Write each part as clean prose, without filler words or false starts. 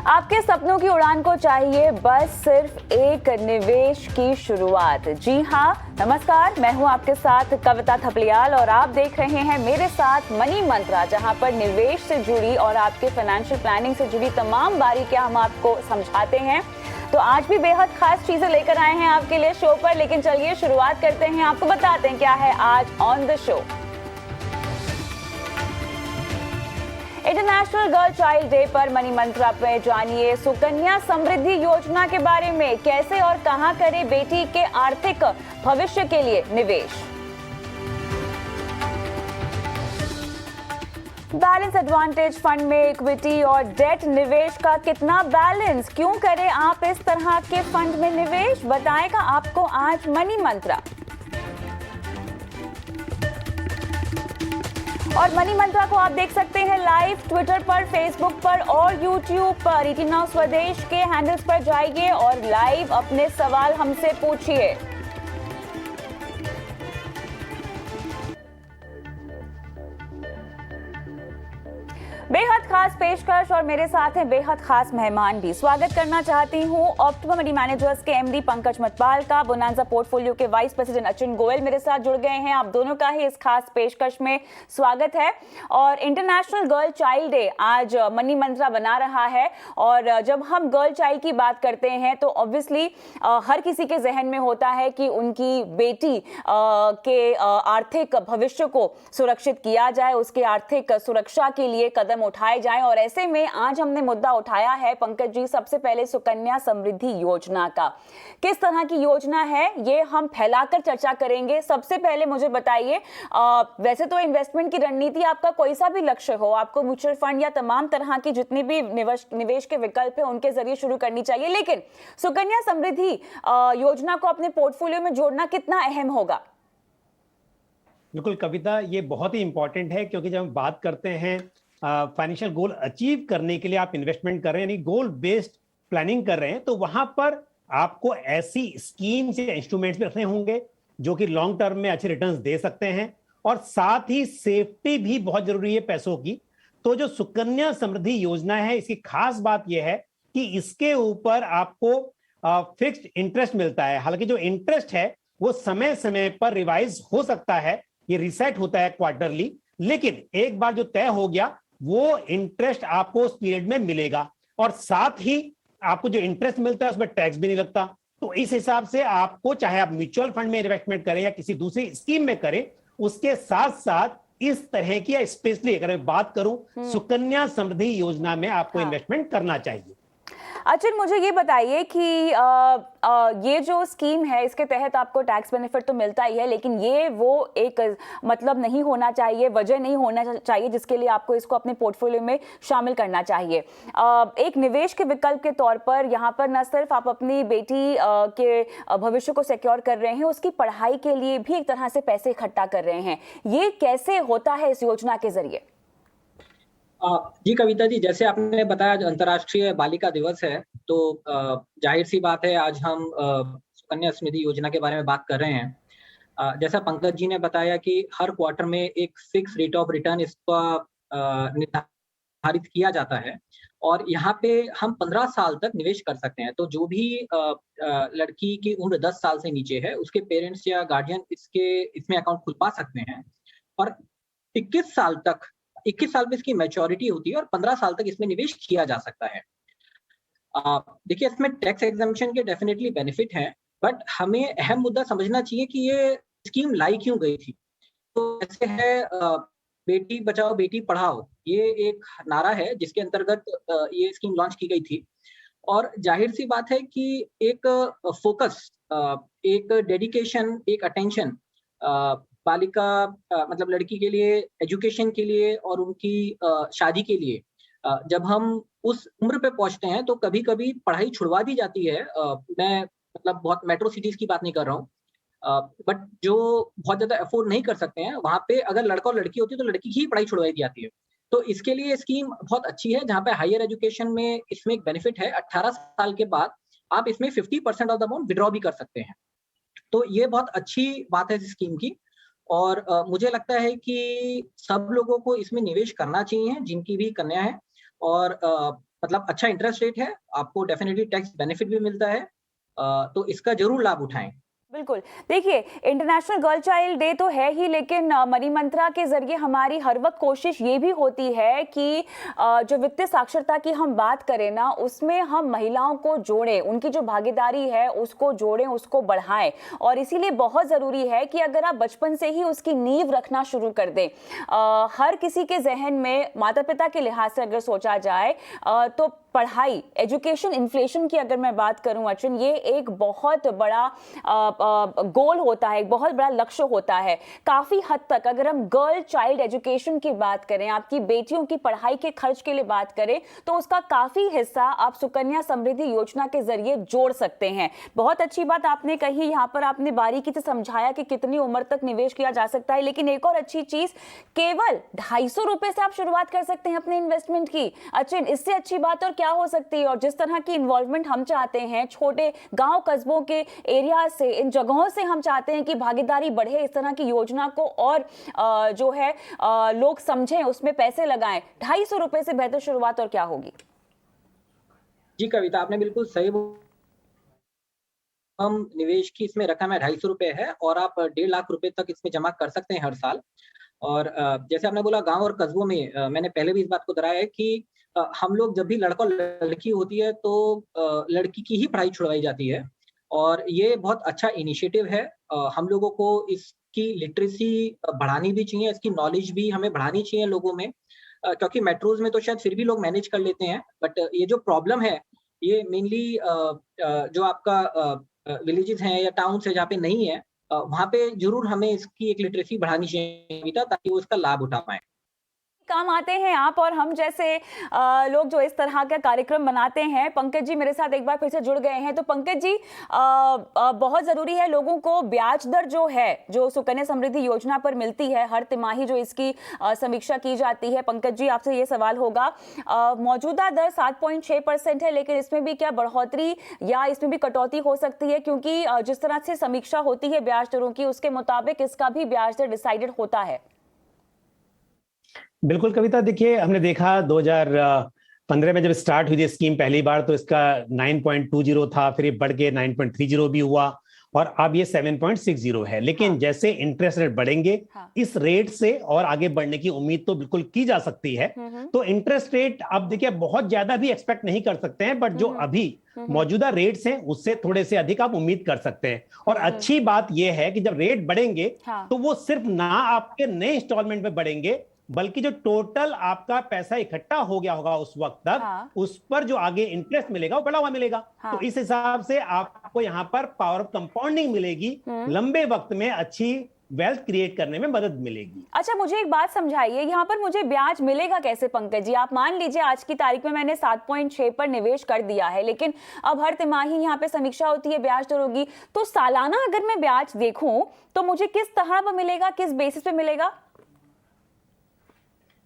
आपके सपनों की उड़ान को चाहिए बस सिर्फ एक निवेश की शुरुआत। जी हाँ, नमस्कार, मैं हूँ आपके साथ कविता थपलियाल और आप देख रहे हैं मेरे साथ मनी मंत्रा, जहाँ पर निवेश से जुड़ी और आपके फाइनेंशियल प्लानिंग से जुड़ी तमाम बारीकियां हम आपको समझाते हैं। तो आज भी बेहद खास चीजें लेकर आए हैं आपके लिए शो पर, लेकिन चलिए शुरुआत करते हैं। आपको बताते हैं क्या है आज on the show. International girl child day पर मनी मंत्रा पे जानिए सुकन्या समृद्धि योजना के बारे में, कैसे और कहां करें बेटी के आर्थिक भविष्य के लिए निवेश। बैलेंस एडवांटेज फंड में इक्विटी और डेट निवेश का कितना बैलेंस, क्यों करें आप इस तरह के फंड में निवेश, बताएगा आपको आज मनी मंत्रा। और मनी मंत्रा को आप देख सकते हैं लाइव ट्विटर पर, फेसबुक पर और यूट्यूब पर। ईटी नाउ स्वदेश के हैंडल्स पर जाइए और लाइव अपने सवाल हमसे पूछिए। बेहद खास पेशकश और मेरे साथ हैं बेहद खास मेहमान भी। स्वागत करना चाहती हूं ऑप्टिमम मनी मैनेजर्स के एमडी पंकज मतपाल का, बोनांजा पोर्टफोलियो के वाइस प्रेसिडेंट अचिन गोयल मेरे साथ जुड़ गए हैं। आप दोनों का ही इस खास पेशकश में स्वागत है। और इंटरनेशनल गर्ल चाइल्ड डे आज मनी मंत्रा बना रहा है, और जब हम गर्ल चाइल्ड की बात करते हैं तो ऑब्वियसली हर किसी के जहन में होता है कि उनकी बेटी के आर्थिक भविष्य को सुरक्षित किया जाए, उसके आर्थिक सुरक्षा के लिए कदम उठाए जाएं। और ऐसे में आज हमने मुद्दा उठाया है पंकज जी, सबसे पहले सुकन्या समृद्धि योजना का। किस तरह की योजना है ये हम फैलाकर चर्चा करेंगे। सबसे पहले मुझे बताइए, वैसे तो इन्वेस्टमेंट की रणनीति आपका कोई सा भी लक्ष्य हो, आपको म्यूचुअल फंड या तमाम तरह की जितनी भी निवेश के विकल्प है उनके जरिए शुरू करनी चाहिए, लेकिन सुकन्या समृद्धि योजना को अपने पोर्टफोलियो में जोड़ना कितना अहम होगा। बिल्कुल कविता, ये बहुत ही इंपॉर्टेंट है, क्योंकि जब हम बात करते हैं फाइनेंशियल गोल अचीव करने के लिए आप इन्वेस्टमेंट कर रहे हैं, यानी गोल बेस्ड प्लानिंग कर रहे हैं, तो वहां पर आपको ऐसी स्कीम्स या इंस्ट्रूमेंट्स भी रखने होंगे जो कि लॉन्ग टर्म में अच्छे रिटर्न्स दे सकते हैं, और साथ ही सेफ्टी भी बहुत जरूरी है पैसों की। तो जो सुकन्या समृद्धि योजना है, इसकी खास बात यह है कि इसके ऊपर आपको फिक्स्ड इंटरेस्ट मिलता है। हालांकि जो इंटरेस्ट है वो समय समय पर रिवाइज हो सकता है, ये रिसेट होता है क्वार्टरली, लेकिन एक बार जो तय हो गया वो इंटरेस्ट आपको उस पीरियड में मिलेगा, और साथ ही आपको जो इंटरेस्ट मिलता है उसमें टैक्स भी नहीं लगता। तो इस हिसाब से आपको, चाहे आप म्यूचुअल फंड में इन्वेस्टमेंट करें या किसी दूसरी स्कीम में करें, उसके साथ साथ इस तरह की, स्पेशली अगर मैं बात करूं सुकन्या समृद्धि योजना में आपको इन्वेस्टमेंट करना चाहिए। अचिन, मुझे ये बताइए कि ये जो स्कीम है इसके तहत आपको टैक्स बेनिफिट तो मिलता ही है, लेकिन ये वो एक मतलब नहीं होना चाहिए, वजह नहीं होना चाहिए जिसके लिए आपको इसको अपने पोर्टफोलियो में शामिल करना चाहिए। एक निवेश के विकल्प के तौर पर यहाँ पर न सिर्फ आप अपनी बेटी के भविष्य को सिक्योर कर रहे हैं, उसकी पढ़ाई के लिए भी एक तरह से पैसे इकट्ठा कर रहे हैं। ये कैसे होता है इस योजना के जरिए? जी कविता जी, जैसे आपने बताया आज अंतर्राष्ट्रीय बालिका दिवस है, तो जाहिर सी बात है आज हम सुकन्या समृद्धि योजना के बारे में बात कर रहे हैं। जैसा पंकज जी ने बताया कि हर क्वार्टर में एक फिक्स रेट ऑफ रिटर्न इसका निर्धारित किया जाता है, और यहाँ पे हम 15 साल तक निवेश कर सकते हैं। तो जो भी लड़की की उम्र 10 साल से नीचे है, उसके पेरेंट्स या गार्जियन इसमें अकाउंट खुलवा सकते हैं, और 21 साल में इसकी मैच्योरिटी होती है, और 15 साल तक इसमें निवेश किया जा सकता है। देखिए, इसमें टैक्स एग्जम्पशन के डेफिनेटली बेनिफिट हैं, बट हमें अहम मुद्दा समझना चाहिए कि ये स्कीम लाई क्यों गई थी। तो ऐसे है, बेटी बचाओ बेटी पढ़ाओ, ये एक नारा है जिसके अंतर्गत ये स्कीम लॉन्च की गई थी। और जाहिर सी बात है कि एक फोकस, एक डेडिकेशन, एक अटेंशन बालिका मतलब लड़की के लिए, एजुकेशन के लिए और उनकी शादी के लिए, जब हम उस उम्र पे पहुंचते हैं तो कभी-कभी पढ़ाई छुड़वा दी जाती है। मैं मतलब बहुत मेट्रो सिटीज की बात नहीं कर रहा हूँ, बट जो बहुत ज्यादा अफोर्ड नहीं कर सकते हैं, वहां पे अगर लड़का और लड़की होती है तो लड़की की ही पढ़ाई छुड़वाई दी जाती है। तो इसके लिए स्कीम बहुत अच्छी है, जहाँ पे हायर एजुकेशन में इसमें एक बेनिफिट है, 18 साल के बाद आप इसमें 50% ऑफ द अमाउंट विड्रॉ भी कर सकते हैं। तो ये बहुत अच्छी बात है इस स्कीम की, और मुझे लगता है कि सब लोगों को इसमें निवेश करना चाहिए जिनकी भी कन्या है, और मतलब अच्छा इंटरेस्ट रेट है, आपको डेफिनिटली टैक्स बेनिफिट भी मिलता है, तो इसका ज़रूर लाभ उठाएँ। बिल्कुल। देखिए, इंटरनेशनल गर्ल चाइल्ड डे तो है ही, लेकिन मनी मंत्रा के ज़रिए हमारी हर वक़्त कोशिश ये भी होती है कि जो वित्तीय साक्षरता की हम बात करें ना, उसमें हम महिलाओं को जोड़ें, उनकी जो भागीदारी है उसको जोड़ें, उसको बढ़ाएँ। और इसीलिए बहुत ज़रूरी है कि अगर आप बचपन से ही उसकी नींव रखना शुरू कर दें। हर किसी के ज़हन में माता-पिता के लिहाज से अगर सोचा जाए तो पढ़ाई, एजुकेशन इन्फ्लेशन की अगर मैं बात करूं अर्जुन, ये एक बहुत बड़ा गोल होता है, एक बहुत बड़ा लक्ष्य होता है। काफी हद तक अगर हम गर्ल चाइल्ड एजुकेशन की बात करें, आपकी बेटियों की पढ़ाई के खर्च के लिए बात करें, तो उसका काफी हिस्सा आप सुकन्या समृद्धि योजना के जरिए जोड़ सकते हैं। बहुत अच्छी बात आपने कही, यहाँ पर आपने बारीकी से समझाया कि कितनी उम्र तक निवेश किया जा सकता है। लेकिन एक और अच्छी चीज, केवल 250 रुपए से आप शुरुआत कर सकते हैं अपने इन्वेस्टमेंट की। अचिन, इससे अच्छी बात और क्या हो सकती है? और जिस तरह की इन्वॉल्वमेंट हम चाहते हैं, छोटे गांव कस्बों के एरिया से, इन जगहों से हम चाहते हैं कि भागीदारी बढ़े इस तरह की योजना को, और जो है लोग समझें, उसमें पैसे लगाएं। 250 रुपए से बेहतर शुरुआत और क्या होगी? जी कविता, आपने बिल्कुल सही हम निवेश की इसमें रकम है 250 रुपए है और आप 1.5 लाख रुपए तक इसमें जमा कर सकते हैं हर साल। और जैसे आपने बोला गाँव और कस्बों में, मैंने पहले भी इस बात को दोहराया है कि हम लोग जब भी लड़का और लड़की होती है तो लड़की की ही पढ़ाई छुड़वाई जाती है और ये बहुत अच्छा इनिशिएटिव है। हम लोगों को इसकी लिटरेसी बढ़ानी भी चाहिए, इसकी नॉलेज भी हमें बढ़ानी चाहिए लोगों में। क्योंकि मेट्रोज़ में तो शायद फिर भी लोग मैनेज कर लेते हैं, बट ये जो प्रॉब्लम है, ये मेनली जो आपका विलेजेस हैं या टाउन्स है जहाँ पे नहीं है, वहाँ पे ज़रूर हमें इसकी एक लिटरेसी बढ़ानी चाहिए बेटा, ताकि वो इसका लाभ उठा पाएँ। काम आते हैं आप और हम जैसे लोग जो इस तरह का कार्यक्रम बनाते हैं। पंकज जी मेरे साथ एक बार फिर से जुड़ गए हैं। तो पंकज जी, बहुत ज़रूरी है लोगों को ब्याज दर जो है, जो सुकन्या समृद्धि योजना पर मिलती है, हर तिमाही जो इसकी समीक्षा की जाती है। पंकज जी, आपसे ये सवाल होगा, मौजूदा दर 7.6% है, लेकिन इसमें भी क्या बढ़ोतरी या इसमें भी कटौती हो सकती है? क्योंकि जिस तरह से समीक्षा होती है ब्याज दरों की, उसके मुताबिक इसका भी ब्याज दर डिसाइडेड होता है। बिल्कुल कविता, देखिए हमने देखा 2015 में जब स्टार्ट हुई थी स्कीम पहली बार, तो इसका 9.20 था, फिर ये बढ़ के 9.30 भी हुआ और अब ये 7.60 है। लेकिन जैसे इंटरेस्ट रेट बढ़ेंगे, इस रेट से और आगे बढ़ने की उम्मीद तो बिल्कुल की जा सकती है। तो इंटरेस्ट रेट अब देखिए बहुत ज्यादा भी एक्सपेक्ट नहीं कर सकते हैं, बट जो अभी मौजूदा रेट्स हैं उससे थोड़े से अधिक आप उम्मीद कर सकते हैं। और अच्छी बात यह है कि जब रेट बढ़ेंगे तो वो सिर्फ ना आपके नए इंस्टॉलमेंट में बढ़ेंगे, बल्कि जो टोटल आपका पैसा इकट्ठा हो गया होगा उस वक्त तक, उस पर जो आगे इंटरेस्ट मिलेगा वो बढ़ा हुआ मिलेगा। तो इस हिसाब से आपको यहाँ पर पावर ऑफ कंपाउंडिंग मिलेगी, लंबे वक्त में अच्छी वेल्थ क्रिएट करने में मदद मिलेगी। अच्छा, मुझे एक बात समझाइए, यहाँ पर मुझे ब्याज मिलेगा कैसे पंकज जी? आप मान लीजिए आज की तारीख में मैंने 7.6 पर निवेश कर दिया है, लेकिन अब हर तिमाही यहाँ पे समीक्षा होती है ब्याज दरों की, तो सालाना अगर मैं ब्याज देखूं तो मुझे किस तरह पर मिलेगा, किस बेसिस पे मिलेगा?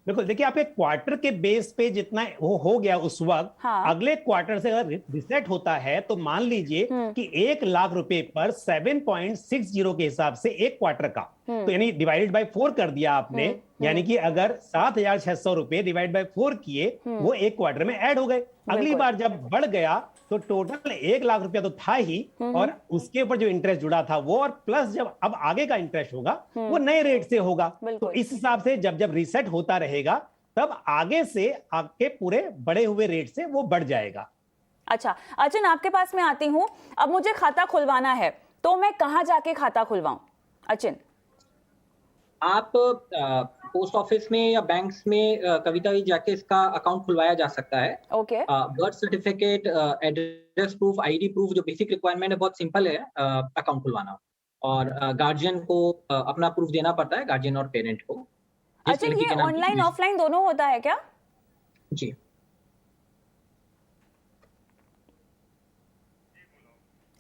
बिल्कुल, देखिए आपके क्वार्टर के बेस पे जितना वो हो गया उस वक्त, अगले क्वार्टर से अगर रिसेट होता है तो मान लीजिए कि 1 लाख रुपए पर 7.60 के हिसाब से एक क्वार्टर का, तो यानी डिवाइडेड बाय 4 कर दिया आपने, यानी कि अगर 7,600 रुपए डिवाइड बाय 4 किए, वो एक क्वार्टर में ऐड हो गए। अगली बार जब बढ़ गया तो टोटल 1 लाख रुपया तो था ही, और उसके ऊपर जो इंटरेस्ट जुड़ा था वो, और प्लस जब अब आगे का इंटरेस्ट होगा वो नए रेट से होगा। तो इस हिसाब से जब जब रीसेट होता रहेगा तब आगे से आपके पूरे बढ़े हुए रेट से वो बढ़ जाएगा। अच्छा अर्जुन, आपके पास मैं आती हूँ। अब मुझे खाता खुलवाना है तो मैं कहाँ जाके खाता खुलवाऊं? अर्जुन, आप पोस्ट ऑफिस में या बैंक्स में कविता जी जाके इसका अकाउंट खुलवाया जा सकता है। Okay. Birth certificate, address proof, ID proof, जो बेसिक रिक्वायरमेंट है, बहुत सिंपल है अकाउंट खुलवाना। और गार्जियन को अपना प्रूफ देना पड़ता है, गार्जियन और पेरेंट को। अच्छा, ये ऑनलाइन ऑफलाइन दोनों होता है क्या? जी।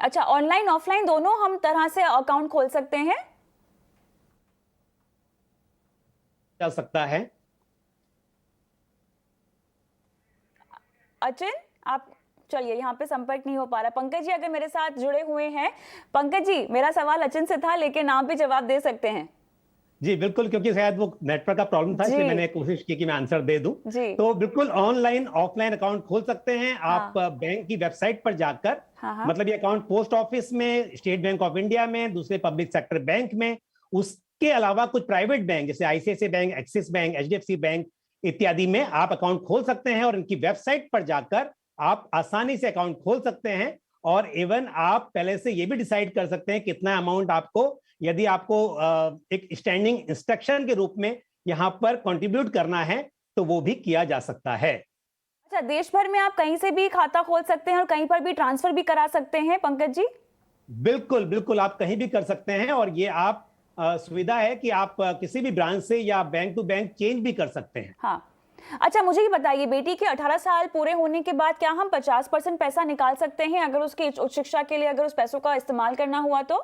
अच्छा, ऑनलाइन ऑफलाइन दोनों हम तरह से अकाउंट खोल सकते हैं? चल सकता है। अचिन, आप चलिए, यहाँ पे संपर्क नहीं हो पा रहा। पंकज जी अगर मेरे साथ जुड़े हुए हैं, पंकज जी मेरा सवाल अचिन से था, लेकिन आप भी जवाब दे सकते हैं। जी बिल्कुल, क्योंकि शायद वो नेटवर्क का प्रॉब्लम था, इसलिए जी मैंने कोशिश की कि मैं आंसर दे दूं। जी। तो बिल्कुल ऑनलाइन ऑफलाइन अकाउंट खोल सकते हैं आप हाँ बैंक की वेबसाइट पर जाकर। हाँ हाँ। मतलब ये अकाउंट पोस्ट ऑफिस में, स्टेट बैंक ऑफ इंडिया में, दूसरे पब्लिक सेक्टर बैंक में, उसके अलावा कुछ प्राइवेट बैंक जैसे ICICI bank, axis bank, HDFC bank इत्यादि में आप अकाउंट खोल सकते हैं और इनकी वेबसाइट पर जाकर आप आसानी से अकाउंट खोल सकते हैं। और इवन आप पहले से ये भी डिसाइड कर सकते हैं कितना अमाउंट आपको, यदि आपको एक स्टैंडिंग इंस्ट्रक्शन के रूप में यहां पर कंट्रीब्यूट करना है तो वो भी किया जा सकता है। अच्छा, देश भर में आप कहीं से भी खाता खोल सकते हैं और कहीं पर भी ट्रांसफर भी करा सकते हैं पंकज जी? बिल्कुल बिल्कुल, आप कहीं भी कर सकते हैं और ये आप सुविधा है कि आप किसी भी ब्रांच से या बैंक टू बैंक चेंज भी कर सकते हैं। हाँ। अच्छा, मुझे ये बताइए, बेटी के 18 साल पूरे होने के बाद क्या हम 50% पैसा निकाल सकते हैं अगर उसकी उच्च शिक्षा के लिए अगर उस पैसों का इस्तेमाल करना हुआ तो?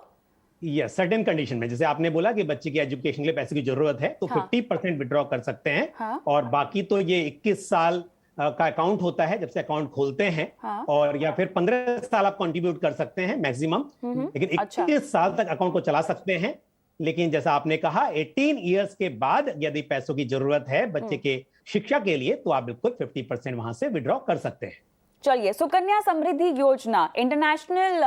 यस, सर्टेन कंडीशन में, जैसे आपने बोला कि बच्चे की एजुकेशन के लिए पैसे की जरूरत है तो हाँ 50% विड्रॉ कर सकते हैं। हाँ और बाकी तो ये 21 साल का अकाउंट होता है जब से अकाउंट खोलते हैं, हाँ। और या फिर 15 साल आप कंट्रीब्यूट कर सकते हैं मैक्सिमम, लेकिन अच्छा 21 साल तक अकाउंट को चला सकते हैं। लेकिन जैसा आपने कहा 18 इयर्स के बाद यदि पैसों की जरूरत है बच्चे के शिक्षा के लिए तो आप बिल्कुल 50% वहां से विड्रॉ कर सकते हैं। चलिए, सुकन्या समृद्धि योजना इंटरनेशनल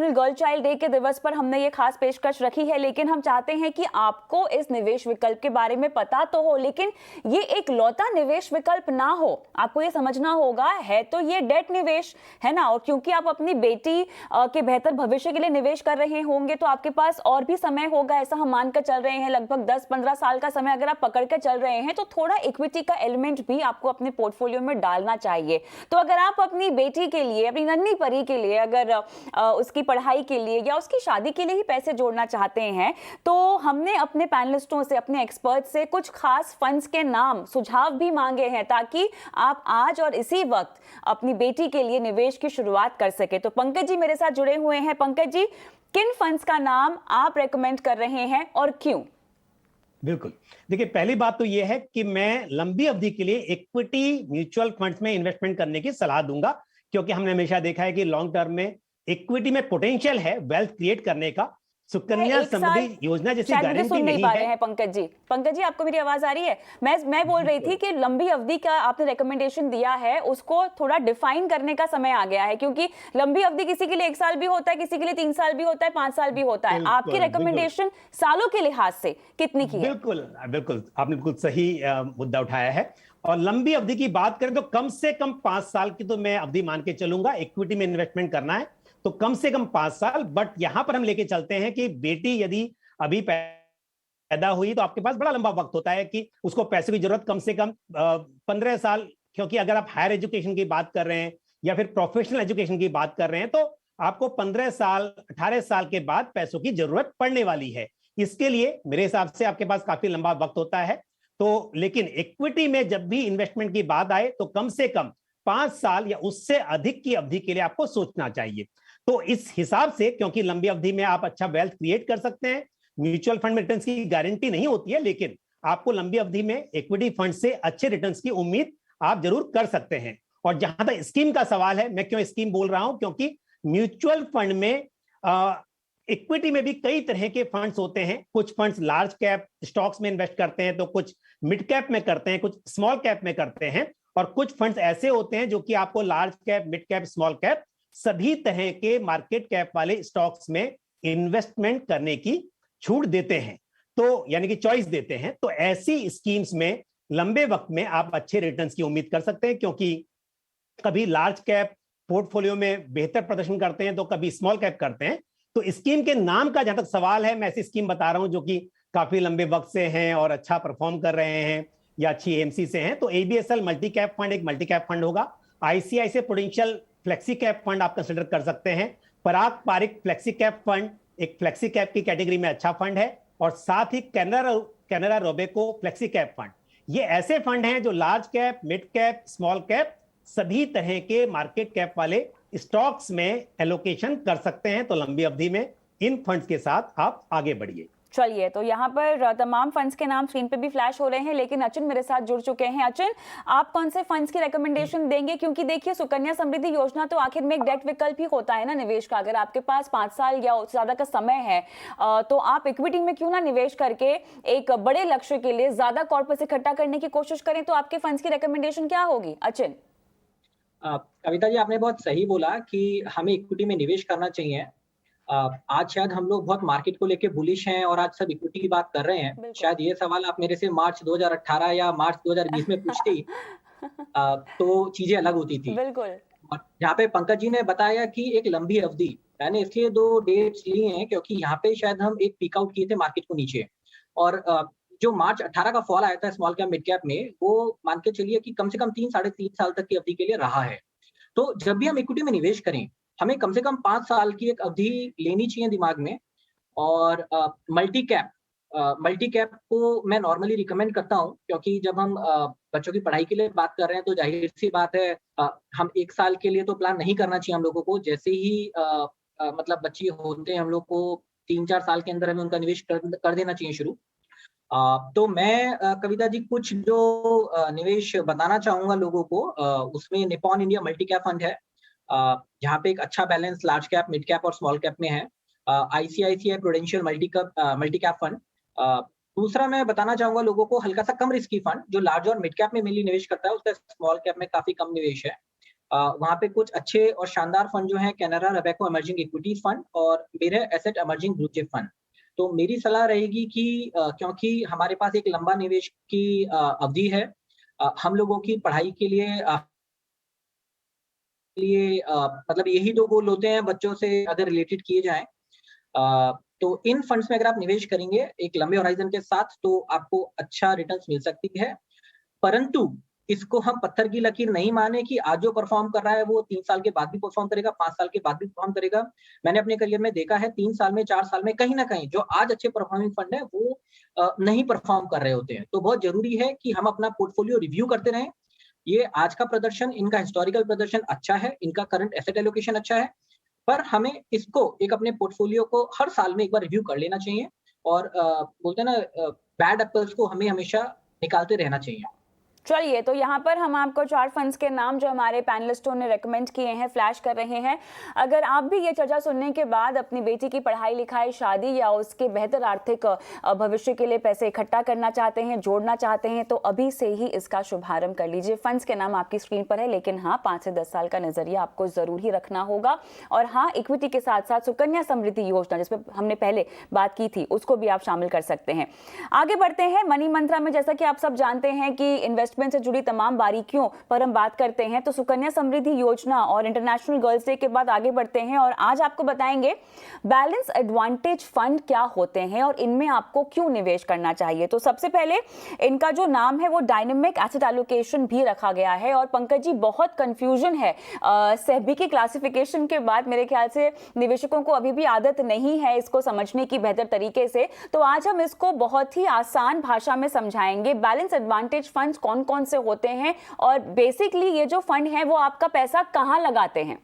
गर्ल चाइल्ड डे के दिवस पर हमने ये खास पेशकश रखी है, लेकिन हम चाहते हैं कि आपको इस निवेश विकल्प के बारे में पता तो हो, लेकिन ये एक लौता निवेश विकल्प ना हो। आपको ये समझना होगा, है तो ये डेट निवेश है ना, और क्योंकि आप अपनी बेटी के बेहतर भविष्य के लिए निवेश कर रहे होंगे तो आपके पास और भी समय होगा, ऐसा हम मानकर चल रहे हैं। लगभग 10-15 साल का समय अगर आप पकड़ कर चल रहे हैं तो थोड़ा इक्विटी का एलिमेंट भी आपको अपने पोर्टफोलियो में डालना चाहिए। तो अगर आप अपनी बेटी के लिए, अपनी नन्ही परी के लिए, अगर उसकी पढ़ाई के लिए या उसकी शादी के लिए ही पैसे जोड़ना चाहते हैं तो हमने अपने पैनलिस्टों से, अपने एक्सपर्ट से कुछ खास फंड्स के नाम, सुझाव भी मांगे हैं ताकि आप आज और इसी वक्त अपनी बेटी के लिए निवेश की शुरुआत कर सके। तो पंकज जी मेरे साथ जुड़े हुए हैं। पंकज जी, किन फंड्स का नाम आप रेकमेंड कर रहे हैं और क्यों? बिल्कुल, देखिए पहली बात तो यह है कि मैं लंबी अवधि के लिए इक्विटी म्यूचुअल फंड्स में इन्वेस्टमेंट करने की सलाह दूंगा, क्योंकि हमने हमेशा देखा है कि लॉन्ग टर्म में इक्विटी में पोटेंशियल है वेल्थ क्रिएट करने का। सुकन्या समृद्धि योजना जैसी गारंटी सुन नहीं नहीं पा है। रहे हैं पंकज जी। पंकज जी, आपको मेरी आवाज आ रही है? मैं बोल रही थी कि लंबी अवधि का आपने रिकमेंडेशन दिया है, उसको थोड़ा डिफाइन करने का समय आ गया है, क्योंकि लंबी अवधि किसी के लिए 1 साल भी होता है, किसी के लिए 3 साल भी होता है, 5 साल भी होता है। आपकी बिल्कुल, रिकमेंडेशन सालों के लिहाज से कितनी की है? बिल्कुल बिल्कुल, आपने बिल्कुल सही मुद्दा उठाया है। और लंबी अवधि की बात करें तो कम से कम 5 साल की तो मैं अवधि मान के चलूंगा। इक्विटी में इन्वेस्टमेंट करना है तो कम से कम 5 साल। बट यहां पर हम लेके चलते हैं कि बेटी यदि अभी पैदा हुई तो आपके पास बड़ा लंबा वक्त होता है कि उसको पैसे की जरूरत कम से कम 15 साल, क्योंकि अगर आप हायर एजुकेशन की बात कर रहे हैं या फिर प्रोफेशनल एजुकेशन की बात कर रहे हैं तो आपको 15 साल 18 साल के बाद पैसों की जरूरत पड़ने वाली है। इसके लिए मेरे हिसाब से आपके पास काफी लंबा वक्त होता है। तो लेकिन इक्विटी में जब भी इन्वेस्टमेंट की बात आए तो कम से कम 5 साल या उससे अधिक की अवधि के लिए आपको सोचना चाहिए। तो इस हिसाब से, क्योंकि लंबी अवधि में आप अच्छा वेल्थ क्रिएट कर सकते हैं, म्यूचुअल फंड में रिटर्न्स की गारंटी नहीं होती है, लेकिन आपको लंबी अवधि में इक्विटी फंड से अच्छे रिटर्न्स की उम्मीद आप जरूर कर सकते हैं। और जहां तक स्कीम का सवाल है, मैं क्यों स्कीम बोल रहा हूं, क्योंकि म्यूचुअल फंड में इक्विटी में भी कई तरह के फंड्स होते हैं। कुछ फंड्स लार्ज कैप स्टॉक्स में इन्वेस्ट करते हैं, तो कुछ मिड कैप में करते हैं, कुछ स्मॉल कैप में करते हैं, और कुछ फंड्स ऐसे होते हैं जो कि आपको large cap, mid cap, small cap सभी तरह के मार्केट कैप वाले स्टॉक्स में इन्वेस्टमेंट करने की छूट देते हैं, तो यानी कि चॉइस देते हैं। तो ऐसी स्कीम्स में लंबे वक्त में आप अच्छे रिटर्न्स की उम्मीद कर सकते हैं, क्योंकि कभी लार्ज कैप पोर्टफोलियो में बेहतर प्रदर्शन करते हैं तो कभी स्मॉल कैप करते हैं। तो स्कीम के नाम का जहां तक सवाल है, मैं ऐसी स्कीम बता रहा हूं जो कि काफी लंबे वक्त से हैं और अच्छा परफॉर्म कर रहे हैं या अच्छी एएमसी से हैं। तो एबीएसएल मल्टी कैप फंड एक मल्टी कैप फंड होगा। ICICI Prudential flexi cap fund आप कंसिडर कर सकते हैं। Parag Parikh flexi cap fund एक फ्लेक्सी कैप की कैटेगरी में अच्छा फंड है, और साथ ही Canara Robeco flexi cap fund. ये ऐसे फंड हैं जो large cap, mid cap, small cap सभी तरह के मार्केट कैप वाले स्टॉक्स में एलोकेशन कर सकते हैं। तो लंबी अवधि में इन फंड्स के साथ आप आगे बढ़िए। चलिए, तो यहाँ पर तमाम फंड्स के नाम स्क्रीन पे भी फ्लैश हो रहे हैं, लेकिन अचिन मेरे साथ जुड़ चुके हैं। अचिन, आप कौन से फंड्स की रिकमेंडेशन देंगे? क्योंकि देखिए, सुकन्या समृद्धि योजना तो आखिर में एक डेट विकल्प ही होता है ना निवेश का। अगर आपके पास 5 साल या उससे ज्यादा का समय है, तो आप इक्विटी में क्यों ना निवेश करके एक बड़े लक्ष्य के लिए ज्यादा कॉर्पस इकट्ठा करने की कोशिश करें। तो आपके फंड्स की रिकमेंडेशन क्या होगी अचिन? कविता जी, आपने बहुत सही बोला कि हमें इक्विटी में निवेश करना चाहिए। आज शायद हम लोग बहुत मार्केट को लेके बुलिश हैं और आज सब इक्विटी की बात कर रहे हैं। बिल्कुल। शायद ये सवाल आप मेरे से मार्च 2018 या मार्च 2020 में पूछते ही तो चीजें अलग होती थी। बिल्कुल। और यहाँ पे पंकज जी ने बताया कि एक लंबी अवधि, मैंने इसलिए 2 डेट्स लिए हैं क्योंकि यहाँ पे शायद हम एक पीक आउट किए थे मार्केट को नीचे। और जो मार्च 18 का फॉल आया था स्मॉल कैप मिड कैप में, वो मान के चलिए कि कम से कम 3 साढ़े 3 साल तक की अवधि के लिए रहा है। तो जब भी हम इक्विटी में निवेश करें, हमें कम से कम 5 साल की एक अवधि लेनी चाहिए दिमाग में। और मल्टी कैप को मैं नॉर्मली रिकमेंड करता हूँ क्योंकि जब हम बच्चों की पढ़ाई के लिए बात कर रहे हैं तो जाहिर-सी बात है, हम 1 साल के लिए तो प्लान नहीं करना चाहिए हम लोगों को। जैसे ही मतलब बच्चे होते हैं, हम लोग को 3-4 साल के अंदर हमें उनका निवेश कर देना चाहिए शुरू। तो मैं कविता जी कुछ जो निवेश बताना चाहूँगा लोगों को, उसमें Nippon India multi cap fund है, जहाँ पे एक अच्छा balance large cap, mid cap और स्मॉल कैप में है। ICICI prudential multi cap fund. दूसरा मैं बताना चाहूँगा लोगों को हल्का सा कम रिस्की फंड जो लार्ज और मिड कैप में मेनली निवेश करता है, उसका स्मॉल कैप में काफ़ी कम निवेश है। वहाँ पे कुछ अच्छे और शानदार फंड जो हैं, Canara Robeco emerging equities fund और मेरे asset emerging blue chip fund. तो मेरी सलाह रहेगी कि क्योंकि हमारे पास एक लंबा निवेश की अवधि है, हम लोगों की पढ़ाई के लिए मतलब यही 2 गोल होते हैं बच्चों से अगर रिलेटेड किए जाएँ। तो इन फंड्स में अगर आप निवेश करेंगे एक लंबे होराइज़न के साथ तो आपको अच्छा रिटर्न्स मिल सकती है। परंतु इसको हम पत्थर की लकीर नहीं माने कि आज जो परफॉर्म कर रहा है वो 3 साल के बाद भी परफॉर्म करेगा, 5 साल के बाद भी परफॉर्म करेगा। मैंने अपने करियर में देखा है 3 साल में, 4 साल में कहीं न कहीं जो आज अच्छे परफॉर्मिंग फंड है वो नहीं परफॉर्म कर रहे होते हैं। तो बहुत ज़रूरी है कि हम अपना पोर्टफोलियो रिव्यू करते रहें। ये आज का प्रदर्शन, इनका हिस्टोरिकल प्रदर्शन अच्छा है, इनका करंट एसेट एलोकेशन अच्छा है, पर हमें इसको एक अपने पोर्टफोलियो को हर साल में एक बार रिव्यू कर लेना चाहिए और बोलते हैं ना, बैड एप्पल्स को हमें हमेशा निकालते रहना चाहिए। चलिए, तो यहाँ पर हम आपको 4 फंड्स के नाम जो हमारे पैनलिस्टों ने रेकमेंड किए हैं फ्लैश कर रहे हैं। अगर आप भी ये चर्चा सुनने के बाद अपनी बेटी की पढ़ाई लिखाई, शादी या उसके बेहतर आर्थिक भविष्य के लिए पैसे इकट्ठा करना चाहते हैं, जोड़ना चाहते हैं, तो अभी से ही इसका शुभारंभ कर लीजिए। फंड्स के नाम आपकी स्क्रीन पर है, लेकिन हाँ, 5 से 10 साल का नजरिया आपको जरूर ही रखना होगा। और हाँ, इक्विटी के साथ साथ सुकन्या समृद्धि योजना जिसपे हमने पहले बात की थी, उसको भी आप शामिल कर सकते हैं। आगे बढ़ते हैं मनी मंत्रा में। जैसा कि आप सब जानते हैं कि इन्वेस्टमेंट से जुड़ी तमाम बारीकियों पर हम बात करते हैं, तो सुकन्या समृद्धि योजना और इंटरनेशनल गर्ल्स डे के बाद आगे बढ़ते हैं और आज आपको बताएंगे बैलेंस एडवांटेज फंड क्या होते हैं और इनमें आपको क्यों निवेश करना चाहिए। तो सबसे पहले इनका जो नाम है वो डायनेमिक एसेट एलोकेशन भी रखा गया है। और पंकज जी, बहुत कंफ्यूजन है सेबी की क्लासिफिकेशन के बाद। मेरे ख्याल से निवेशकों को अभी भी आदत नहीं है इसको समझने की बेहतर तरीके से, तो आज हम इसको बहुत ही आसान भाषा में समझाएंगे। बैलेंस एडवांटेज फंड्स कौन कौन से होते हैं और बेसिकली ये जो फंड है वो आपका पैसा कहां लगाते हैं।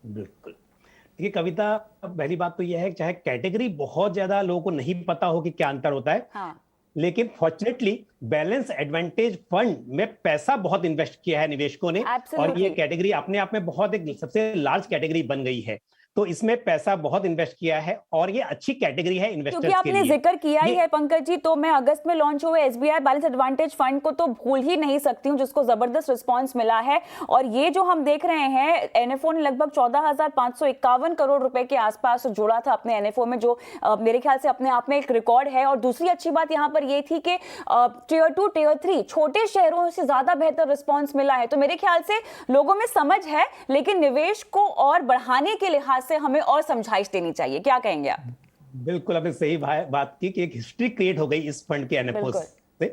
बिल्कुल, देखिए कविता, पहली बात तो यह है कि चाहे कैटेगरी बहुत ज्यादा लोगों को नहीं पता हो कि क्या अंतर होता है, हाँ। लेकिन फॉर्चुनेटली बैलेंस एडवांटेज फंड में पैसा बहुत इन्वेस्ट किया है निवेशकों ने। और ये कैटेगरी अपने आप में बहुत एक सबसे लार्ज कैटेगरी बन गई है। तो इसमें पैसा बहुत इन्वेस्ट किया है और ये अच्छी कैटेगरी है इन्वेस्टर्स के लिए। क्योंकि आपने जिक्र किया ही है पंकज जी, तो मैं अगस्त में लॉन्च हुए एसबीआई बैलेंस एडवांटेज फंड को तो भूल ही नहीं सकती हूँ, जिसको जबरदस्त रिस्पांस मिला है। और ये जो हम देख रहे हैं, एनएफओ ने लगभग 14,551 करोड़ रुपए के आसपास जोड़ा था अपने एनएफओ में, जो मेरे ख्याल से अपने आप में एक रिकॉर्ड है। और दूसरी अच्छी बात यहाँ पर ये थी कि टियर 2 टियर 3 छोटे शहरों से ज्यादा बेहतर रिस्पॉन्स मिला है। तो मेरे ख्याल से लोगों में समझ है, लेकिन निवेश को और बढ़ाने के लिहाज से हमें और समझाइश देनी चाहिए। क्या कहेंगे आप? बिल्कुल, आपने सही बात की कि एक हिस्ट्री क्रिएट हो गई इस फंड के एनएफओ से।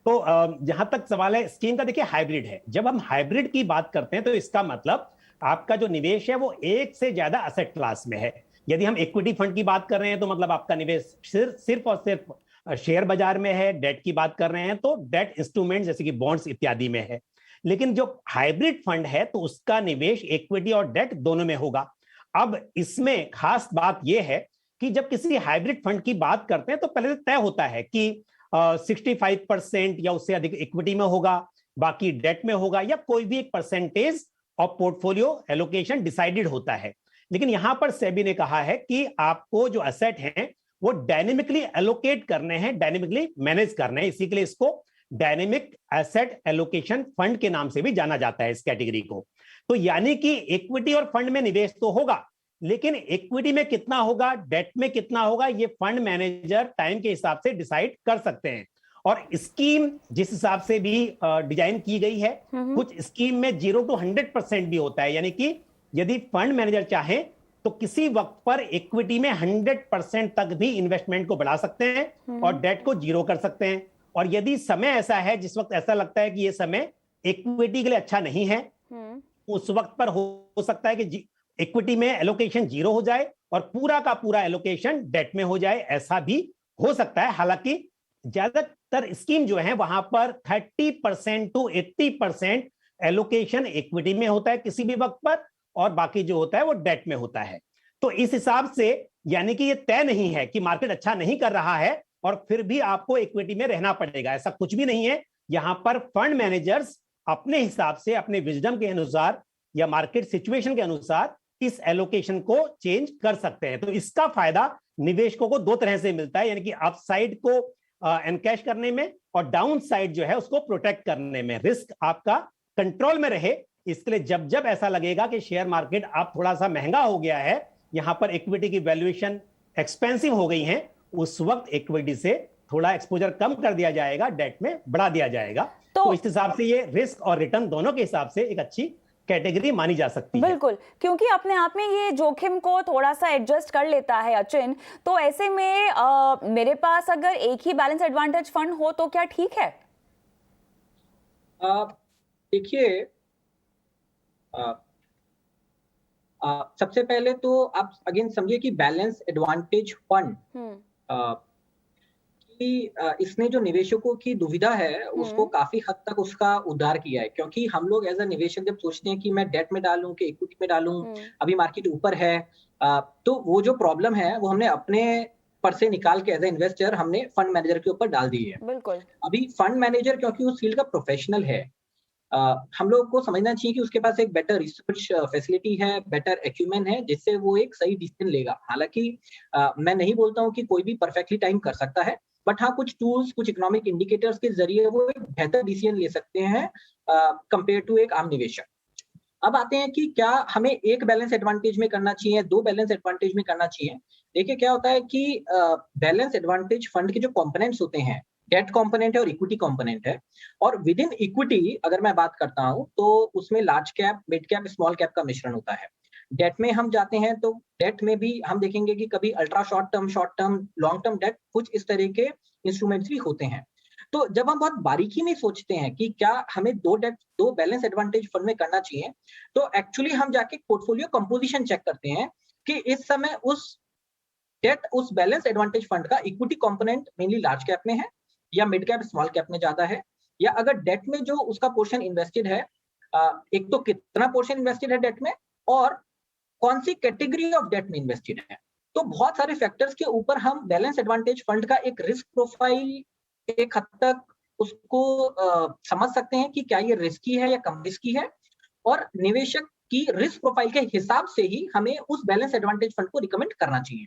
तो जहां तक सवाल है स्कीम का, देखिए हाइब्रिड है। जब हम हाइब्रिड की बात करते हैं तो इसका मतलब आपका जो निवेश है वो एक से ज्यादा एसेट क्लास में है। यदि हम इक्विटी फंड की बात कर रहे हैं तो मतलब आपका निवेश सिर्फ और सिर्फ शेयर बाजार में है। डेट की बात कर रहे हैं तो डेट इंस्ट्रूमेंट जैसे कि बॉन्ड्स इत्यादि में है। लेकिन जो हाइब्रिड फंड है तो उसका निवेश इक्विटी और डेट दोनों में होगा। अब इसमें खास बात यह है कि जब किसी हाइब्रिड फंड की बात करते हैं तो पहले तय होता है कि 65% या उससे अधिक इक्विटी में होगा, बाकी डेट में होगा, या कोई भी एक percentage of portfolio allocation decided होता है। लेकिन यहां पर सेबी ने कहा है कि आपको जो एसेट हैं वो डायनेमिकली एलोकेट करने हैं, डायनेमिकली मैनेज करने हैं। इसी के लिए इसको डायनेमिक एसेट एलोकेशन फंड के नाम से भी जाना जाता है इस कैटेगरी को। तो यानी कि इक्विटी और फंड में निवेश तो होगा, लेकिन इक्विटी में कितना होगा, डेट में कितना होगा, ये फंड मैनेजर टाइम के हिसाब से डिसाइड कर सकते हैं। और स्कीम जिस हिसाब से भी डिजाइन की गई है, कुछ स्कीम में 0 to 100% भी होता है, यानी कि यदि फंड मैनेजर चाहे तो किसी वक्त पर इक्विटी में 100% तक भी इन्वेस्टमेंट को बढ़ा सकते हैं और डेट को 0 कर सकते हैं। और यदि समय ऐसा है जिस वक्त ऐसा लगता है कि यह समय इक्विटी के लिए अच्छा नहीं है, उस वक्त पर हो सकता है कि इक्विटी में एलोकेशन 0 हो जाए और पूरा का पूरा एलोकेशन डेट में हो जाए, ऐसा भी हो सकता है। हालांकि ज्यादातर स्कीम जो है वहां पर 30% to 80% एलोकेशन इक्विटी में होता है किसी भी वक्त पर, और बाकी जो होता है वो डेट में होता है। तो इस हिसाब से यानी कि ये तय नहीं है कि मार्केट अच्छा नहीं कर रहा है और फिर भी आपको इक्विटी में रहना पड़ेगा, ऐसा कुछ भी नहीं है। यहां पर फंड मैनेजर्स अपने हिसाब से, अपने विजडम के अनुसार या मार्केट सिचुएशन के अनुसार इस एलोकेशन को चेंज कर सकते हैं। तो इसका फायदा निवेशकों को दो तरह से मिलता है, यानी कि अपसाइड को एनकैश करने में और डाउन साइड जो है उसको प्रोटेक्ट करने में। रिस्क आपका कंट्रोल में रहे, इसके लिए जब जब ऐसा लगेगा कि शेयर मार्केट आप थोड़ा सा महंगा हो गया है, यहां पर इक्विटी की वैल्यूएशन एक्सपेंसिव हो गई है, उस वक्त इक्विटी से थोड़ा एक्सपोजर कम कर दिया जाएगा, डेट में बढ़ा दिया जाएगा। तो इस हिसाब से ये रिस्क और रिटर्न दोनों के हिसाब से एक अच्छी कैटेगरी मानी जा सकती है। बिल्कुल, क्योंकि अपने आप में ये जोखिम को थोड़ा सा एडजस्ट कर लेता है अचिन। तो ऐसे में मेरे पास अगर एक ही बैलेंस एडवांटेज फंड हो तो क्या ठीक है? देखिए, सबसे पहले तो आप अगेन समझिए कि बैलेंस एडवांटेज फंड इसने जो निवेशकों की दुविधा है उसको काफी हद तक उसका उद्धार किया है। क्योंकि हम लोग एज अ निवेशक जब सोचते हैं कि मैं डेट में डालूं कि इक्विटी में डालूं, अभी मार्केट ऊपर है, तो वो जो प्रॉब्लम है वो हमने अपने पर से निकाल के एज ए इन्वेस्टर हमने फंड मैनेजर के ऊपर डाल दी है। बिल्कुल। अभी फंड मैनेजर क्योंकि उस फील्ड का प्रोफेशनल है, हम लोग को समझना चाहिए कि उसके पास एक बेटर रिसर्च फैसिलिटी है, बेटर एक्यूमेन है, जिससे वो एक सही डिसीजन लेगा। हालांकि मैं नहीं बोलता हूँ कि कोई भी परफेक्टली टाइम कर सकता है, बट हाँ कुछ टूल्स, कुछ इकोनॉमिक इंडिकेटर्स के जरिए वो एक बेहतर डिसीजन ले सकते हैं कंपेयर टू एक आम निवेशक। अब आते हैं कि क्या हमें एक बैलेंस एडवांटेज में करना चाहिए, दो बैलेंस एडवांटेज में करना चाहिए। देखिए क्या होता है कि बैलेंस एडवांटेज फंड के जो कंपोनेंट्स होते हैं, डेट कंपोनेंट है और इक्विटी कंपोनेंट है। और विद इन इक्विटी अगर मैं बात करता हूं तो उसमें large cap, mid cap, small cap का मिश्रण होता है। डेट में हम जाते हैं तो डेट में भी हम देखेंगे कि कभी ultra short term, long term debt, कुछ इस तरह के इंस्ट्रूमेंट्स भी होते हैं। तो जब हम बहुत बारीकी में सोचते हैं कि क्या हमें दो बैलेंस एडवांटेज फंड में करना चाहिए, तो एक्चुअली हम जाके पोर्टफोलियो कंपोजिशन चेक करते हैं कि इस समय उस बैलेंस एडवांटेज फंड का equity component mainly large cap में है या मिड कैप, स्मॉल कैप में ज्यादा है, या अगर डेट में जो उसका पोर्शन इन्वेस्टेड है, एक तो कितना पोर्शन इन्वेस्टेड है डेट में और कौन सी कैटेगरी ऑफ डेट में इन्वेस्टेड है। तो बहुत सारे फैक्टर्स के ऊपर हम बैलेंस एडवांटेज फंड का एक रिस्क प्रोफाइल एक हद तक उसको समझ सकते हैं कि क्या ये रिस्की है या कम रिस्की है, और निवेशक की रिस्क प्रोफाइल के हिसाब से ही हमें उस बैलेंस एडवांटेज फंड को रिकमेंड करना चाहिए।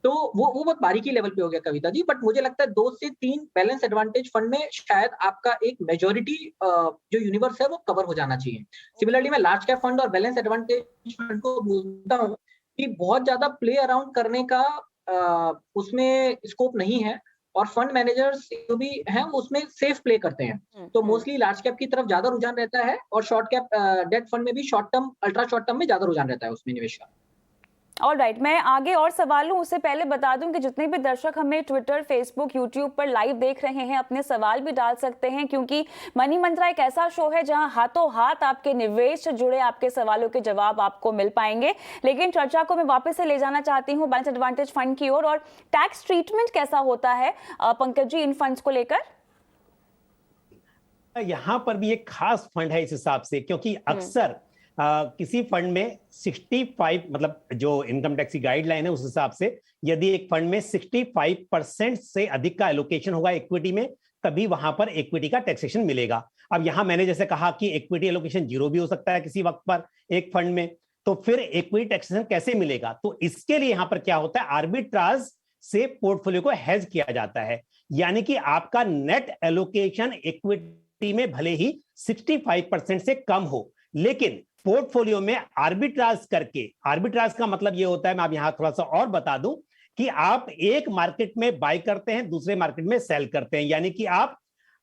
तो वो बहुत बारीकी लेवल पे हो गया कविता जी, बट मुझे लगता है 2 से 3 बैलेंस एडवांटेज फंड में शायद आपका एक मेजॉरिटी जो यूनिवर्स है वो कवर हो जाना चाहिए। सिमिलरली मैं लार्ज कैप फंड और बैलेंस एडवांटेज फंड को बोलता हूँ कि बहुत ज्यादा प्ले अराउंड करने का उसमें स्कोप नहीं है, और फंड मैनेजर्स जो भी हैं वो उसमें सेफ प्ले करते हैं। तो मोस्टली लार्ज कैप की तरफ ज्यादा रुझान रहता है और शॉर्ट कैप डेट फंड में भी short term, ultra short term में ज्यादा रुझान रहता है उसमें निवेश का। ऑलराइट, मैं आगे और सवाल लूं उससे पहले बता दूं कि जितने भी दर्शक हमें ट्विटर, फेसबुक, यूट्यूब पर लाइव देख रहे हैं अपने सवाल भी डाल सकते हैं, क्योंकि मनी मंत्रा एक ऐसा शो है जहां हाथों हाथ आपके निवेश से जुड़े आपके सवालों के जवाब आपको मिल पाएंगे। लेकिन चर्चा को मैं वापस से ले जाना चाहती हूँ बैलेंस एडवांटेज फंड की ओर, और टैक्स ट्रीटमेंट कैसा होता है पंकज जी इन फंड्स को लेकर? यहां पर भी एक खास फंड है इस हिसाब से, क्योंकि अक्सर किसी फंड में 65 मतलब जो इनकम टैक्स की गाइडलाइन है उस हिसाब से यदि एक फंड में 65% से अधिक का एलोकेशन होगा इक्विटी में, तभी वहां पर इक्विटी का टैक्सेशन मिलेगा। अब यहां मैंने जैसे कहा कि इक्विटी एलोकेशन 0 भी हो सकता है किसी वक्त पर एक फंड में, तो फिर इक्विटी टैक्सेशन कैसे मिलेगा? तो इसके लिए यहां पर क्या होता है, आर्बिट्राज से पोर्टफोलियो को हेज किया जाता है, यानी कि आपका नेट एलोकेशन इक्विटी में भले ही 65% से कम हो, लेकिन पोर्टफोलियो में आर्बिट्राज करके, आर्बिट्राज का मतलब यह होता है, मैं आप यहां थोड़ा सा और बता दूं कि आप एक मार्केट में बाय करते हैं, दूसरे मार्केट में सेल करते हैं, यानी कि आप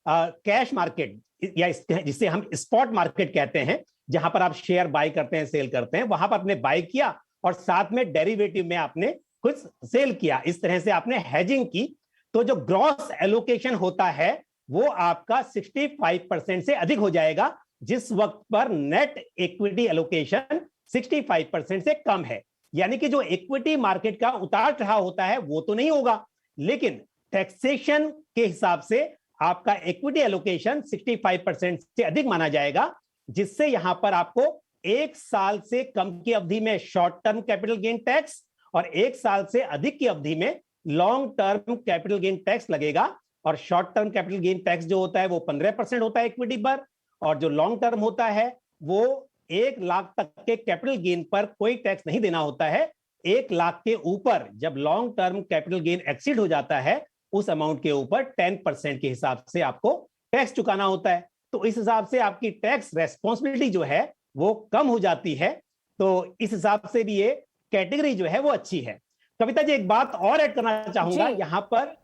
कैश मार्केट या जिसे हम स्पॉट मार्केट कहते हैं, जहां पर आप शेयर बाय करते हैं, सेल करते हैं, वहां पर आपने बाय किया और साथ में डेरिवेटिव में आपने कुछ सेल किया, इस तरह से आपने हेजिंग की। तो जो ग्रॉस एलोकेशन होता है वो आपका 65% से अधिक हो जाएगा, जिस वक्त पर नेट इक्विटी एलोकेशन 65% से कम है। यानी कि जो इक्विटी मार्केट का उतार चढ़ाव होता है वो तो नहीं होगा, लेकिन टैक्सेशन के हिसाब से आपका इक्विटी एलोकेशन 65% से अधिक माना जाएगा, जिससे यहां पर आपको 1 साल से कम की अवधि में short term capital gain tax और 1 साल से अधिक की अवधि में long term capital gain tax लगेगा। और short term capital gain tax जो होता है वो 15% होता है इक्विटी पर, और जो लॉन्ग टर्म होता है वो 1 लाख तक के कैपिटल गेन पर कोई टैक्स नहीं देना होता है। 1 लाख के ऊपर जब long term capital gain exceed हो जाता है, उस अमाउंट के ऊपर 10% के हिसाब से आपको टैक्स चुकाना होता है। तो इस हिसाब से आपकी टैक्स रेस्पॉन्सिबिलिटी जो है वो कम हो जाती है। तो इस हिसाब से भी ये कैटेगरी जो है वो अच्छी है। कविता जी, एक बात और ऐड करना चाहूंगा यहां पर,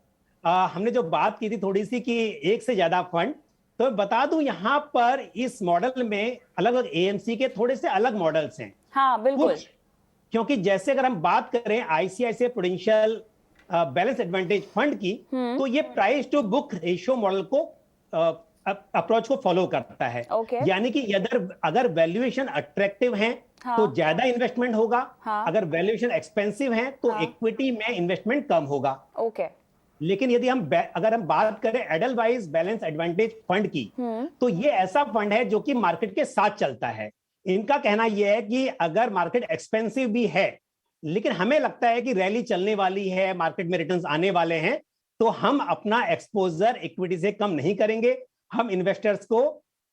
हमने जो बात की थी थोड़ी सी कि एक से ज्यादा फंड, तो बता दूं यहां पर इस मॉडल में अलग अलग एएमसी के थोड़े से अलग मॉडल्स हैं। हाँ बिल्कुल, क्योंकि जैसे अगर हम बात करें ICICI prudential balance advantage fund की, तो ये price to book ratio model को अप्रोच को फॉलो करता है। यानी कि अगर वैल्यूएशन अट्रैक्टिव है तो ज्यादा इन्वेस्टमेंट होगा, अगर वैल्यूएशन एक्सपेंसिव है तो इक्विटी में इन्वेस्टमेंट कम होगा। लेकिन यदि अगर हम बात करें एडलवाइज बैलेंस एडवांटेज फंड की, तो ये ऐसा फंड है जो कि मार्केट के साथ चलता है। इनका कहना यह है कि अगर मार्केट एक्सपेंसिव भी है, लेकिन हमें लगता है कि रैली चलने वाली है, मार्केट में रिटर्न्स आने वाले हैं, तो हम अपना एक्सपोजर इक्विटी से कम नहीं करेंगे, हम इन्वेस्टर्स को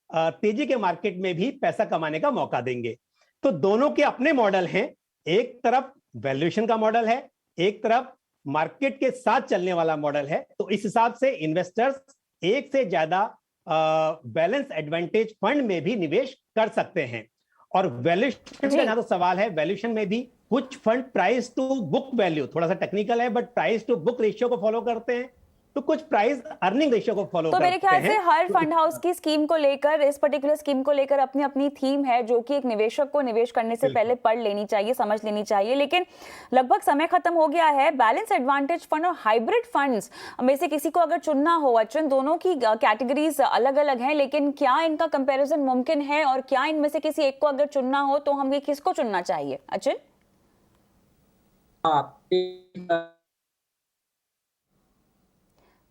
तेजी के मार्केट में भी पैसा कमाने का मौका देंगे। तो दोनों के अपने मॉडल हैं, एक तरफ वैल्यूएशन का मॉडल है, एक तरफ मार्केट के साथ चलने वाला मॉडल है। तो इस हिसाब से इन्वेस्टर्स एक से ज्यादा बैलेंस एडवांटेज फंड में भी निवेश कर सकते हैं। और वैल्यूएशन का जहां तो सवाल है, वैल्यूएशन में भी कुछ fund price to book value, थोड़ा सा टेक्निकल है, but price to book ratio को फॉलो करते हैं, तो कुछ प्राइस अर्निंग रेशियो को फॉलो करते हैं। तो मेरे ख्याल से हर फंड हाउस की स्कीम को लेकर, इस पर्टिकुलर स्कीम को लेकर अपनी अपनी थीम है, जो कि एक निवेशक को निवेश करने से पहले पढ़ लेनी चाहिए, समझ लेनी चाहिए। लेकिन लगभग समय खत्म हो गया है। बैलेंस एडवांटेज फंड और हाइब्रिड फंड्स में से किसी को अगर चुनना हो, अचन, दोनों की कैटेगरीज अलग अलग हैं, लेकिन क्या इनका कंपैरिजन मुमकिन है? और क्या इनमें से किसी एक को अगर चुनना हो तो हमें किसको चुनना चाहिए? अचन,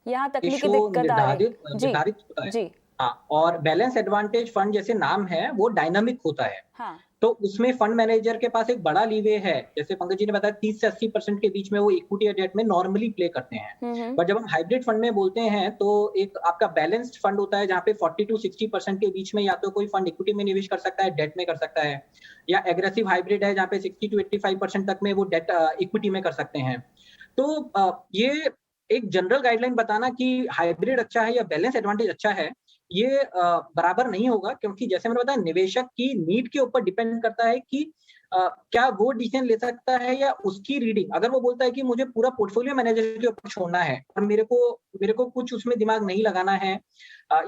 यहाँ तकनीकी दिक्कत आ रही है। निर्धारित होता है। जी। हाँ, और बैलेंस एडवांटेज फंड जैसे नाम है वो डायनामिक होता है। हाँ। तो उसमें फंड मैनेजर के पास एक बड़ा लीवे है, जैसे पंकज जी ने बताया 30 से 80% के बीच में वो इक्विटी या डेट में नॉर्मली प्ले करते हैं। पर जब हम हाइब्रिड फंड में बोलते हैं तो एक आपका बैलेंस्ड फंड होता है, जहाँ पे 40 to 60% के बीच में या तो कोई फंड इक्विटी में निवेश कर सकता है, डेट में कर सकता है, या एग्रेसिव हाइब्रिड है जहाँ पे 60 to 85% तक में वो डेट इक्विटी में कर सकते हैं। तो ये एक जनरल गाइडलाइन बताना कि हाइब्रिड अच्छा है या बैलेंस एडवांटेज अच्छा है, ये बराबर नहीं होगा, क्योंकि जैसे मैंने बताया निवेशक की नीड के ऊपर डिपेंड करता है कि क्या वो डिसीजन ले सकता है या उसकी रीडिंग। अगर वो बोलता है कि मुझे पूरा पोर्टफोलियो मैनेजर के ऊपर छोड़ना है और मेरे को कुछ उसमें दिमाग नहीं लगाना है,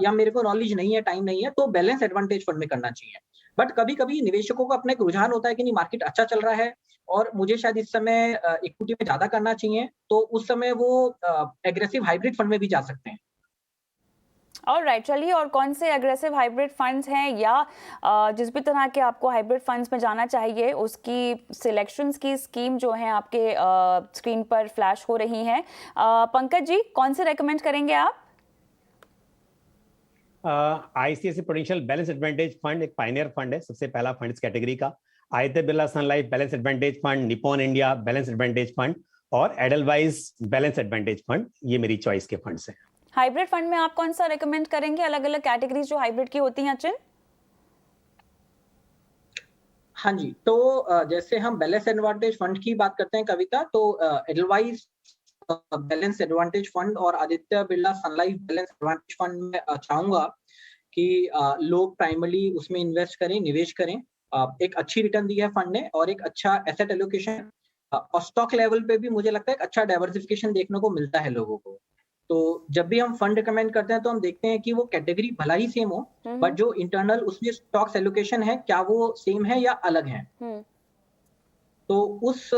या मेरे को नॉलेज नहीं है, टाइम नहीं है, तो बैलेंस एडवांटेज फंड में करना चाहिए। बट कभी कभी निवेशकों का अपना एक रुझान होता है कि नहीं, मार्केट अच्छा चल रहा है और मुझे शायद इस समय इक्विटी में ज्यादा करना चाहिए, तो उस समय वो एग्रेसिव हाइब्रिड फंड में भी जा सकते हैं। ऑलराइट, चलिए, और कौन से एग्रेसिव हाइब्रिड फंड्स हैं या जिस भी तरह के आपको हाइब्रिड फंड्स में जाना चाहिए, उसकी सिलेक्शंस की स्कीम जो है आपके स्क्रीन पर फ्लैश हो रही हैं। पंकज जी, कौन से रेकमेंड करेंगे आप? ICICI Prudential balance advantage fund एक पायनियर फंड है, सबसे पहला फंड इस कैटेगरी का। Aditya Birla Sun Life balance advantage fund, Nippon India balance advantage fund और एडलवाइज बैलेंस एडवांटेज फंड, ये मेरी चॉइस के फंड्स हैं। हाइब्रिड फंड में आप कौन सा रेकमेंड करेंगे? अलग अलग कैटेगरीज जो हाइब्रिड की होती हैं अचिन। हाँ जी, तो जैसे हम बैलेंस एडवांटेज फंड की बात करते हैं कविता, तो एडलवाइज बैलेंस एडवांटेज फंड और Aditya Birla Sun Life balance advantage fund में चाहूंगा कि लोग प्राइमरली उसमें इन्वेस्ट करें, निवेश करें। एक अच्छी रिटर्न दी है फंड ने और एक अच्छा एसेट एलोकेशन और स्टॉक लेवल पे भी मुझे लगता है एक अच्छा डाइवर्सिफिकेशन देखने को मिलता है लोगों को। तो जब भी हम फंड रिकमेंड करते हैं तो हम देखते हैं कि वो कैटेगरी भला ही सेम हो, बट जो इंटरनल उसमें स्टॉक्स एलोकेशन है क्या वो सेम है या अलग है। तो उस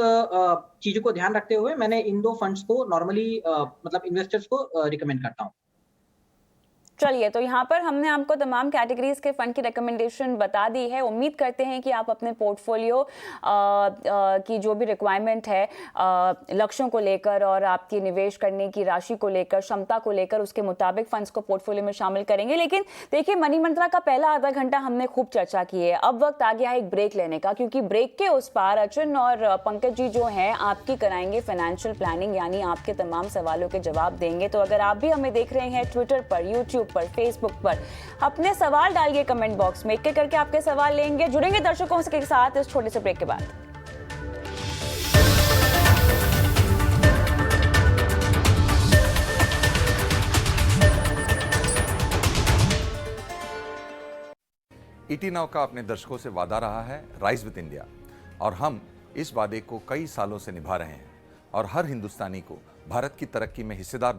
चीज को ध्यान रखते हुए मैंने इन दो फंड्स को नॉर्मली मतलब इन्वेस्टर्स को रिकमेंड करता हूँ। चलिए, तो यहाँ पर हमने आपको तमाम कैटेगरीज के फंड की रिकमेंडेशन बता दी है। उम्मीद करते हैं कि आप अपने पोर्टफोलियो की जो भी रिक्वायरमेंट है लक्ष्यों को लेकर और आपकी निवेश करने की राशि को लेकर, क्षमता को लेकर, उसके मुताबिक फंड्स को पोर्टफोलियो में शामिल करेंगे। लेकिन देखिए, मनी मंत्रा का पहला आधा घंटा हमने खूब चर्चा की है। अब वक्त आ गया है एक ब्रेक लेने का, क्योंकि ब्रेक के उस पार अचिन और पंकज जी जो हैं आपकी कराएंगे फाइनेंशियल प्लानिंग, यानी आपके तमाम सवालों के जवाब देंगे। तो अगर आप भी हमें देख रहे हैं ट्विटर पर, यूट्यूब पर, फेसबुक पर, अपने सवाल डालिए कमेंट बॉक्स में। एक एक करके आपके सवाल लेंगे, जुड़ेंगे दर्शकों के साथ इस छोटे से ब्रेक के बाद। ईटी नाउ का अपने दर्शकों से वादा रहा है राइज विद इंडिया, और हम इस वादे को कई सालों से निभा रहे हैं और हर हिंदुस्तानी को भारत की तरक्की में हिस्सेदार